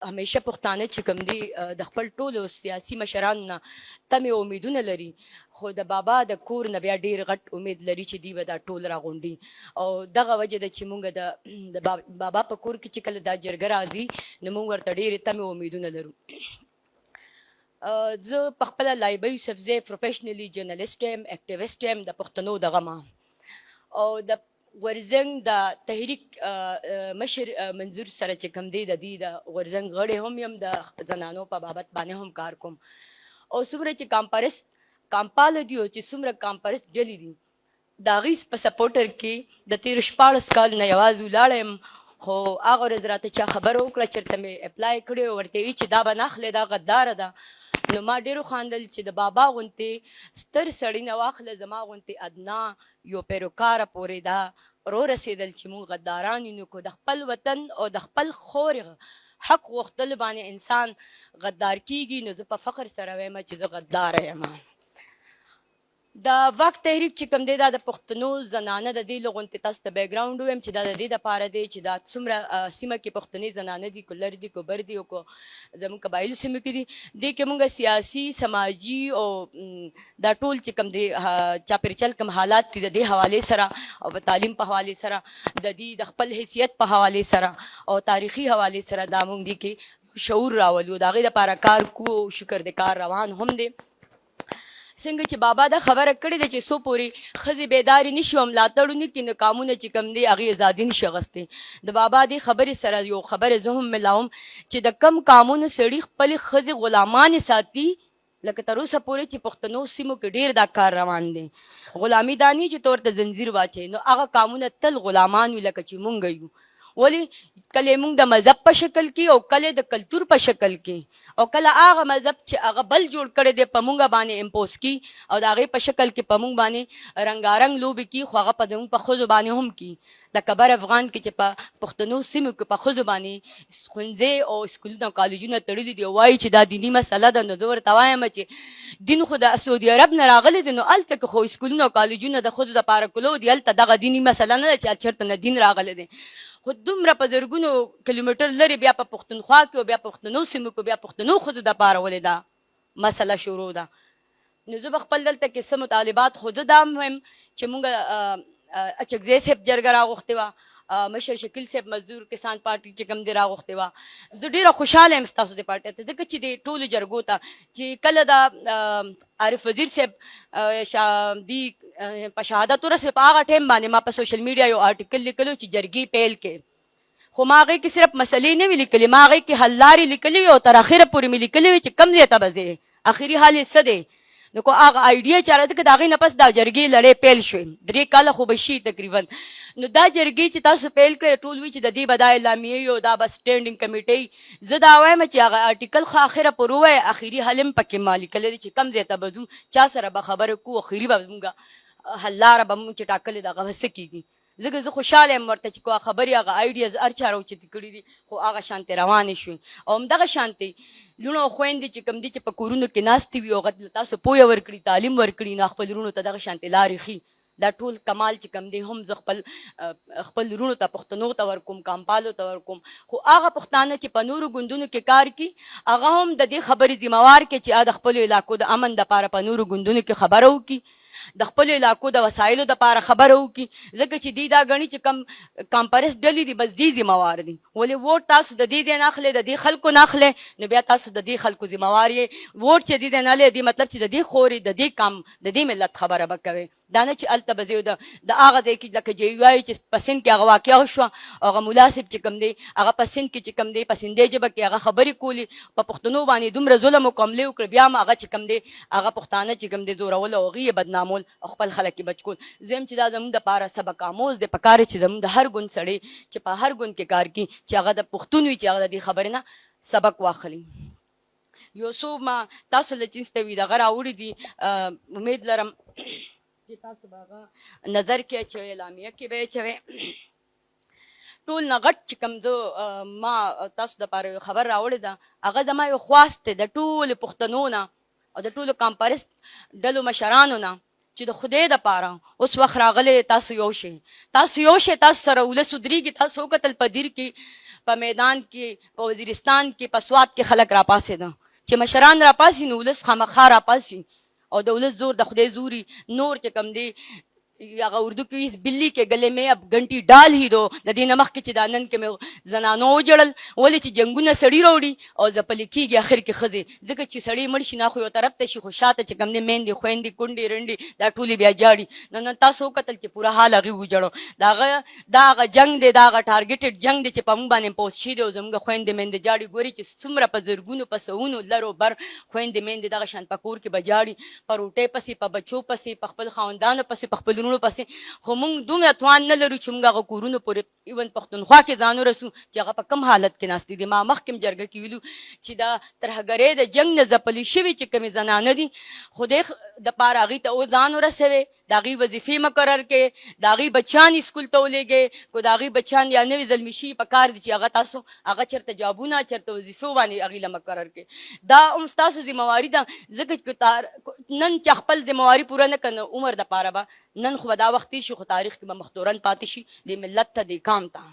همیشه پښتانه چې کوم دي د خپل ټولو سیاسي مشرانو نه تمې امیدونه لري، خو د بابا د کور نه بیا ډیر غټ امید لري چې دی به دا ټول راغونډي. او دغه وجه ده چې مونږ د بابا په کور کې چې کله دا جرګه راځي نو مونږ ورته ډېرې تمې امیدونه لرو. زه په خپله لایبه یوسفزی پروفیشنلی جرنالسټ یم، اکټیویسټ یم د پښتنو دغه ما او د غورځنګ د تحریک مشر منظور سره چې کوم دی د دې د غورځنګ غړی هم یم، د زنانو په بابت باندې هم کار کوم. او څومره چې کامپاله دي او چې څومره کامپرست ډلې دي د هغې په سپورټر کې د تېرو 14 کال نه یوازې ولاړه یم. خو هغه ورځ راته چا خبره وکړه چېرته مې اپلای کړی او ورته وي چې دا به نه اخلې، دا غداره ده. نو ما ډېر وخندل چې د بابا غوندې ستر سړي نه واخله زما غوندې ادنا یو پیروکاره پورې دا رسېدل چې موږ غداران یو. نو که د خپل وطن او د خپل خور حق غوښتل باندې انسان غدار کیږي نو زه په فخر سره وایم چې زه غداره یم. د واک تحریک چې کوم دی دا د پښتنو زنانه د دې لغونتې تاسو ته بیکګراونډ ووایم چې دا د دې دپاره دی چې دا څومره سیمه کې پښتنې زنانه دي، که لر دي که بر دي او که زموږ قبایلو سیمو کې دي، دې کې موږ سیاسي سماجي او دا ټول چې کوم دی چاپېرچل کوم حالات دي د دې حوالې سره او په تعلیم په حوالې سره د دې د خپل حیثیت په حوالې سره او تاریخي حوالې سره دا موږ دې کې شعور راولو، د هغې دپاره کار کوو. شکر د کار روان هم دی. څنګه چې بابا دا خبره کړې ده چې څو پورې ښځې بیدارې نه شي او ملاتړ ونه کړي نو قامونه چې کوم دی هغې ازادي نه شي اخیستی. د بابا دې خبرې سره یو خبرې زه هم ملاوم چې د کم قامونو سړي خپلې ښځې غلامانې ساتي، لکه تر اوسه پورې چې پښتنو سیمو کې ډېر دا کار روان دی. غلامي دا نه چې تور ته زنځیر واچوي، نو هغه قامونه تل غلامان وي لکه چې مونږ یو. ولې کله مونږ د مذهب په شکل کې او کله د کلتور په شکل کې او کله هغه مذهب چې هغه بل جوړ کړی دی په مونږ باندې امپوز کی او د هغې په شکل کې په مونږ باندې رنګارنګ لوبې کی، خو هغه په زموږ په ښځو باندې هم کی. لکه بر افغان کې چې په پښتنو سیمو کې په ښځو باندې ښوونځی او سکولونه او کالجونه تړلي دي او وایي چې دا دیني مسله ده. نو زه ورته وایم چې دین خو د سعودي عرب نه راغلی دی، نو هلته کې خو سکولونه او کالجونه د ښځو دپاره کلو دي، هلته دغه دیني مسله نه ده چې چېرته نه دین راغلی دی. خو دومره په زرګونو کیلومتر لرې بیا په پښتونخوا کې او بیا پښتنو سیمو کې بیا پښتنو ښځو دپاره ولې دا مسله شروع ده. نو زه به خپل دلته کې څه مطالبات خو زه دا هم وایم چې مونږ اچکزی صاحب جرګه راغوښتې وه، مشر شکیل صاحب مزدور کسان پارټي چې کوم دی راغوښتې وه. زه ډېره خوشحاله یم ستاسو د پارټۍ ته، ځکه چې د ټولو جرګو ته چې کله د عارف وزیر صاحب دی په شهادت ورسوي په هغه ټایم باندې ما په سوشل میډیا یو آرټیکل لیکلو چې جرګې پیل کې، خو ما هغې کې صرف مسلې نه وي لیکلې، ما هغې کې حل لارې لیکلې وي او تر اخره پورې مې لیکلې وي چې کوم ځای ته به ځې، اخري حال یې څه دی. نو که هغه آیډیا چاره ده که د هغې نه پس دا جرګې لړۍ پیل شوې 3 کاله خو به شي تقریبا. نو دا جرګې چې تاسو پیل کړئ ټول وي چې د دې به دا اعلامیې او دا به سټینډینګ کمیټۍ، زه دا وایم چې هغه آرټیکل خو اخره پورې ووایه، اخري حل هم پکې ما لیکلی دی چې کوم ځای ته به ځو، چا سره به خبرې کوو، اخري به زموږ حل لاره به مونږ چې ټاکلې ده هغه به څه کېږي. ځکه زه خوشحاله یم ورته چې کومه خبرې هغه آیډیاز هر چا راوچتې کړي دي خو هغه شانتې روانې شوې. او همدغه شانتې لوڼو او خویندې چې کوم دي چې په کورونو کې ناستې وي او هغه تاسو پوهه ورکړي، تعلیم ورکړي، نو خپل وروڼو ته دغه شانتې لارې ښي. دا ټول کمال چې کوم دی هم زه خپل وروڼو ته پښتنو ته ورکوم، کامپالو ته ورکوم. خو هغه پښتانه چې په نورو ګوندونو کې کار کوي هغه هم د دې خبرې ذمهوار کړي چې د خپلو علاقو د امن دپاره په نورو ګوندونو کې خبره وکړي، د خپلو علاقو د وسایلو دپاره خبره وکړي، ځکه چې دوی دا ګڼي چې کم کامپرست ډلې دي بس دوی ذمهوار دي. ولې ووټ تاسو د دې نه اخلئ، د دې خلکو نه اخلئ، نو بیا تاسو د دې خلکو ذمهوار یې. ووټ چې دې نه لې دې مطلب چې د دې خورې د دې کام د دې ملت خبره به کوئ، دا نه چې هلته به ځئ د هغه ځای کې لکه جی وایي چې په سند کې هغه واقعه وشوه او هغه ملا صاحب چې کوم دی هغه په سند کې چې کوم دی په سندۍ ژبه کې هغه خبرې کولې، په پښتنو باندې دومره ظلم او حملې وکړې، بیا هم هغه چې کوم دی هغه پښتانه چې کوم دی زورول او هغې یې بدنامول او خپل خلک یې بچ کول. زه چې دا زموږ دپاره سبق آموز دی، پکار چې زموږ د هر ګوند سړی چې په هر ګوند کې کار کوي چې هغه د پښتون وي چې هغه د دې خبرې نه سبق واخلي. یو څو ما تاسو له جنس ته وي دغه راوړي دي، امید لرم چې تاسو به هغه نظر کې اچوئ، اعلامیه کې به یې اچوئ. ټول نه غټ چې کوم زه ما تاسو دپاره یو خبر راوړې ده هغه زما یو خواست دی د ټولو پښتنو نه او د ټولو کامپرست ډلو مشرانو نه چې د خدای دپاره اوس وخت راغلی تاسو یو شئ، تاسو سره ولس ودرېږي. تاسو وکتل په دیر کې په میدان کې په وزیرستان کې په سوات کې خلک راپاسېده چې مشران راپاسي نو ولس خامخا راپاسي او د ولس زور د خدای زوري نور چې کم دی هغه اردو کې ویس بلی کې گلے میں اب گھنٹی ډال هی دو د دې نمخ کې چې دا نن کې مې زنانو وجړل ولې چې جنگونه سړی راوړي او ځپلې کېږي اخر کې ښځې ځکه چې سړی مړ شي نه خو یو طرف ته شي خو شاته چې کوم دی میندې خویندې کونډې رنډې دا ټولې بیا جاړي نن تاسو وکتل چې پوره حال هغې وجړو دا هغه جنګ دی دا هغه ټارګېټډ جنګ دی چې په موږ باندې پوس شي دی او زموږ خویندې میندې جاړي ګوري چې څومره په زرګونو په سوونو لرو بر خویندې میندې دغه شان په کور کې به جاړي په روټۍ پسې په بچو پسې په خپل خاوندانو پسې په خپل وروڼو پسې خو موږ دومره توان نه لرو چې موږ هغه کورونو پورې ایون پښتونخوا کې ځان ورسو چې هغه په کم حالت کې ناست دي ما مخکې هم جرګه کې ویلو چې دا ترهګرۍ د جنګ نه ځپلې شوي چې کومې زنانه دي خدای دپاره هغوی ته ځان ورسوي د هغوی وظیفې مقرر کړې د هغوی بچیان اسکول ته ولېږئ که د هغوی بچیان یا نوي زلمي شي په کار دي چې هغه تاسو هغه چېرته جابونه چېرته وظیفو باندې هغوی له مقرر کړې دا هم ستاسو ذمهواري ده ځکه چې نن چې خپل ذمهواري پوره نه کړه نو عمر دپاره به نن خو به دا وخت تېر شي خو تاریخ کې به مختورن پاتې شي د ملت ته د قام ته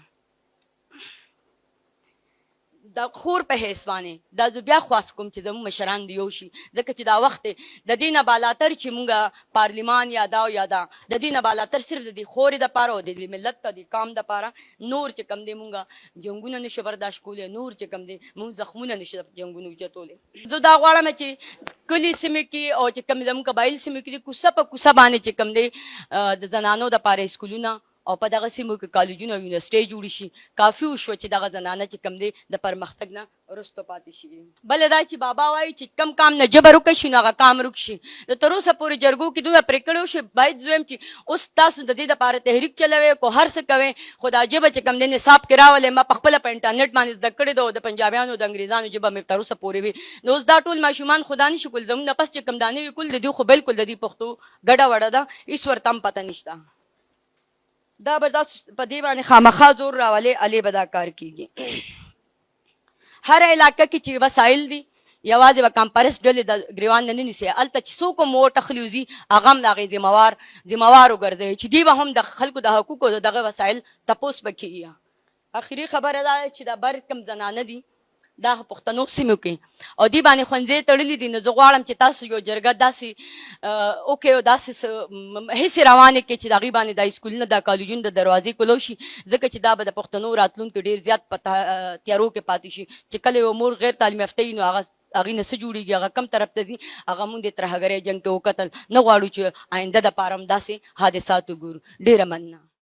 د خور په حیث باندې دا زه بیا خواست کوم چې زموږ مشران د یو شي ځکه چې دا وخت دی د دې نه بالاتر چې مونږ پارلیمان یا دا او یا دا د دې نه بالاتر صرف د دې خورې دپاره او د دې ملت ته د قام دپاره نور چې کم دی مونږ جنګونه نشو برداشت کولی نور چې کم دی مونږ زخمونه نشو جنګونه اوچتولی زه دا غواړم چې کلي سیمې کې او چې کم زموږ قبایل سیمې کې کوڅه په کوڅه باندې چې کم دی د زنانو دپاره اسکولونه او په دغه سیمو کې کالجونه او یونیورسټۍ جوړې شي کافي وشوه چې دغه زنانه چې کم دی د پرمختګ نه وروسته پاتې شي بله دا چې بابا وایي چې کم کام نه جبر وکړی شي نو هغه کام روک شي د تر اوسه پورې جرګو کې دومره پرېکړې وشوې باید زه وایم چې اوس تاسو د دې دپاره تحریک چلوئ کو هر څه کوئ خو دا ژبه چې کم دی نصاب کې راولئ ما پخپله په انټرنېټ باندې زده کړې ده او د پنجابیانو د انګریزانو ژبه مې تر اوسه پورې وي نو اوس دا ټول ماشومان خو دا نشي کولی زموږ نه پس چې کم دا نوي کول د دوی خو بلکل د دوی پښتو ګډه وډه ده هېڅ ورته هم پته نشته دا به دا په دې باندې خامخا زور راولې الې به دا کار کېږي هر علاقه کې چې وسایل دي یوازې به کمپرس ډلې د ګریوان نه نیسي هلته چې څوک هم ووټ اخلي وځي هغه هم د هغې ذمهوار وګرځوي چې دوی به هم د خلکو د حقوقو دغه وسایل تپوس به کېږي اخري خبره دا چې دا بر کم زنانه دي دا پښتنو سیمو کې او دې باندې ښوونځی تړلي دي نو زه غواړم چې تاسو یو جرګه داسې وکړئ او داسې هسې روانې کړئ چې د هغوی باندې دا اسکولونه دا کالجونه د دروازې کولو شي ځکه چې دا به د پښتنو راتلونکي ډېر زیات په تیارو کې پاتې شي چې کله یو مور غیر تعلیم یافته وي نو هغې نه څه جوړېږي هغه کم طرف ته ځي هغه مونږ د ترهګرۍ جنګ کې وکتل نه غواړو چې آینده دپاره هم داسې حادثات وګورو ډېره مننه